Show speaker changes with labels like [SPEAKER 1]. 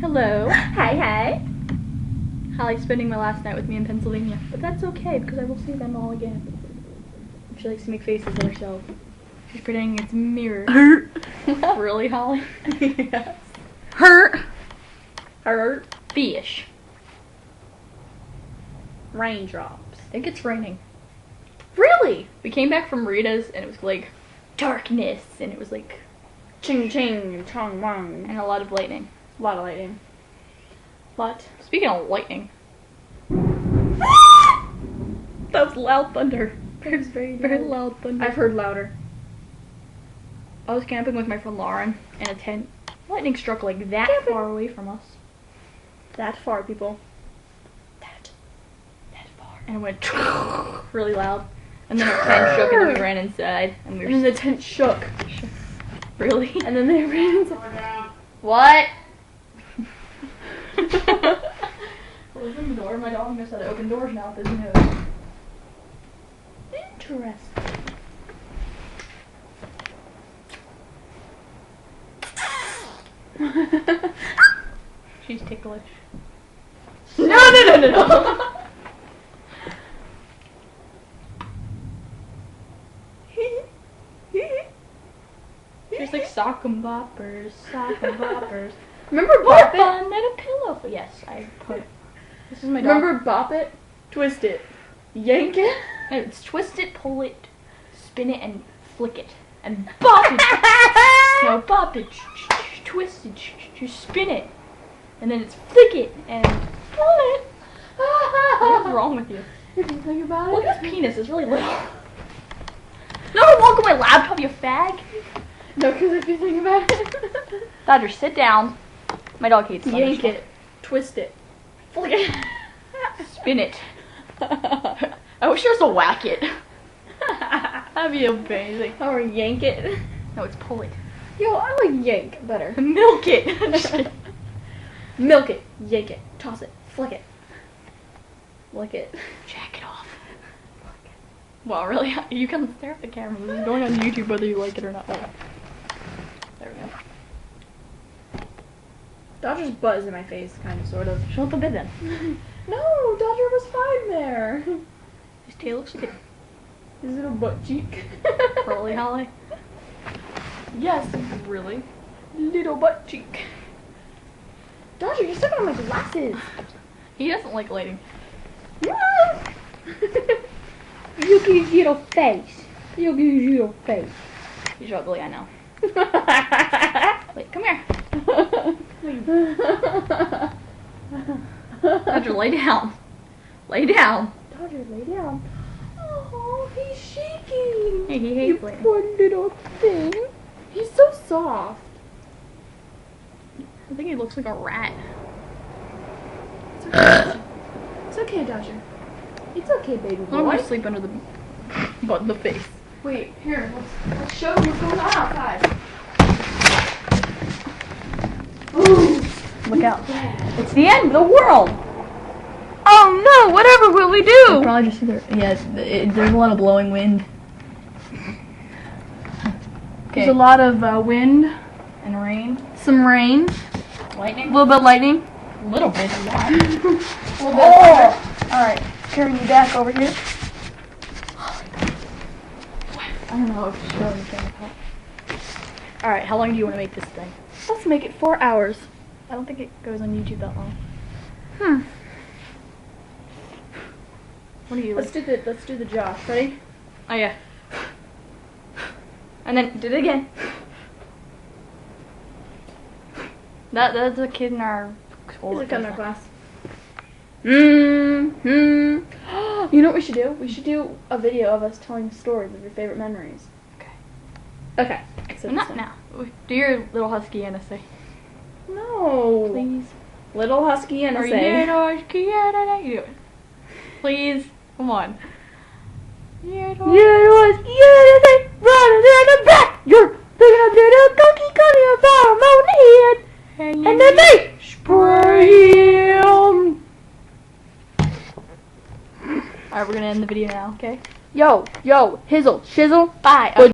[SPEAKER 1] Hello.
[SPEAKER 2] Hi, hi.
[SPEAKER 1] Holley's spending my last night with me in Pennsylvania, but that's okay because I will see them all again. She likes to make faces at herself. She's pretending it's a mirror.
[SPEAKER 2] Hurt.
[SPEAKER 1] Really, Holley?
[SPEAKER 2] Yes.
[SPEAKER 1] Hurt.
[SPEAKER 2] Hurt.
[SPEAKER 1] Fish.
[SPEAKER 2] Raindrops.
[SPEAKER 1] I think it's raining.
[SPEAKER 2] Really?
[SPEAKER 1] We came back from Rita's and it was like darkness and it was like
[SPEAKER 2] Ching ching and chong wong.
[SPEAKER 1] and a lot of lightning.
[SPEAKER 2] A lot of lightning. What?
[SPEAKER 1] Speaking of lightning. That was loud thunder.
[SPEAKER 2] That was very
[SPEAKER 1] loud thunder.
[SPEAKER 2] I've heard louder.
[SPEAKER 1] I was camping with my friend Lauren in a tent. Lightning struck like that far away from us.
[SPEAKER 2] That far, people.
[SPEAKER 1] That far. And it went really loud. And then our tent shook and then we ran inside. And we were
[SPEAKER 2] And then the tent shook.
[SPEAKER 1] Really?
[SPEAKER 2] And then they ran inside.
[SPEAKER 1] What? Closing the door. My dog knows how to open doors now with his nose. Interesting. She's ticklish.
[SPEAKER 2] No.
[SPEAKER 1] She's like sock 'em boppers, sock 'em boppers.
[SPEAKER 2] Remember
[SPEAKER 1] What
[SPEAKER 2] Bop It?
[SPEAKER 1] fun and a pillow. Yes, I put. This is my dog.
[SPEAKER 2] Remember Bop It? Twist it. Yank it.
[SPEAKER 1] No, it's twist it, pull it, spin it, and flick it, and bop it. No, bop it, twist it, spin it, and then it's flick it and pull it. What's wrong with you?
[SPEAKER 2] If you think about
[SPEAKER 1] Look
[SPEAKER 2] it.
[SPEAKER 1] at his penis. It's really little. No, walk on my laptop, you fag.
[SPEAKER 2] No, because if you think about it.
[SPEAKER 1] Dodger, sit down. My dog hates
[SPEAKER 2] Yank
[SPEAKER 1] thunderstorms.
[SPEAKER 2] it. Twist it. Flick it.
[SPEAKER 1] Spin it. I wish there was a whack it. That'd be amazing.
[SPEAKER 2] Or yank it.
[SPEAKER 1] No, it's pull it.
[SPEAKER 2] Yo, I like yank better.
[SPEAKER 1] Milk it. Just kidding.
[SPEAKER 2] Milk it. Yank it. Toss it. Flick it. Lick it.
[SPEAKER 1] Jack it off. Well, really, you can stare at the camera. This is going on YouTube whether you like it or not. There we go.
[SPEAKER 2] Dodger's butt is in my face, kind of, sort of.
[SPEAKER 1] Show up a bit then.
[SPEAKER 2] No, Dodger was fine there.
[SPEAKER 1] His tail looks like
[SPEAKER 2] His little butt cheek.
[SPEAKER 1] a curly Holley.
[SPEAKER 2] Yes,
[SPEAKER 1] Really?
[SPEAKER 2] little butt cheek. Dodger, you're stepping on my glasses.
[SPEAKER 1] He doesn't like lighting.
[SPEAKER 2] Look at his little face. Look at his little face.
[SPEAKER 1] He's ugly, I know. Wait, come here. Dodger, lay down. Lay down.
[SPEAKER 2] Dodger, lay down. Oh, he's shaking.
[SPEAKER 1] Hey, he
[SPEAKER 2] You
[SPEAKER 1] hates lighting.
[SPEAKER 2] poor little thing. He's so soft.
[SPEAKER 1] I think he looks like a rat.
[SPEAKER 2] It's okay, Dodger. It's okay, baby
[SPEAKER 1] I'm
[SPEAKER 2] boy.
[SPEAKER 1] gonna sleep under the butt in the face.
[SPEAKER 2] Wait, here, let's show them what's going on outside. Ooh,
[SPEAKER 1] Look out. It's the end of the world!
[SPEAKER 2] oh no, whatever will we
[SPEAKER 1] You'll
[SPEAKER 2] do?
[SPEAKER 1] probably just see there. Yeah, there's a lot of blowing wind.
[SPEAKER 2] There's a lot of wind,
[SPEAKER 1] And rain.
[SPEAKER 2] some rain, a
[SPEAKER 1] Lightning.
[SPEAKER 2] little bit of lightning.
[SPEAKER 1] A little bit of that.
[SPEAKER 2] Alright, carry me back over here.
[SPEAKER 1] I don't know if it's showing the camera. Alright, how long do you want to make this thing?
[SPEAKER 2] Let's make it 4 hours.
[SPEAKER 1] I don't think it goes on YouTube that long. What do you
[SPEAKER 2] Let's do the jaw. Ready?
[SPEAKER 1] Oh yeah. And then do it again. That's a kid in our school.
[SPEAKER 2] He's a
[SPEAKER 1] that
[SPEAKER 2] kid in
[SPEAKER 1] does
[SPEAKER 2] our
[SPEAKER 1] that.
[SPEAKER 2] class. You know what we should do? We should do a video of us telling stories of your favorite memories.
[SPEAKER 1] Okay.
[SPEAKER 2] Okay. So
[SPEAKER 1] Not
[SPEAKER 2] this one.
[SPEAKER 1] now. Do your little husky NSA.
[SPEAKER 2] No.
[SPEAKER 1] Please.
[SPEAKER 2] Little husky
[SPEAKER 1] Or
[SPEAKER 2] NSA.
[SPEAKER 1] little husky NSA. You do it. Please. Come on. Little
[SPEAKER 2] NSA running in the back. You're picking up little cookie farm on the head. And then they spray him.
[SPEAKER 1] Alright, we're gonna end the video now, okay?
[SPEAKER 2] Yo, hizzle, shizzle,
[SPEAKER 1] Bye.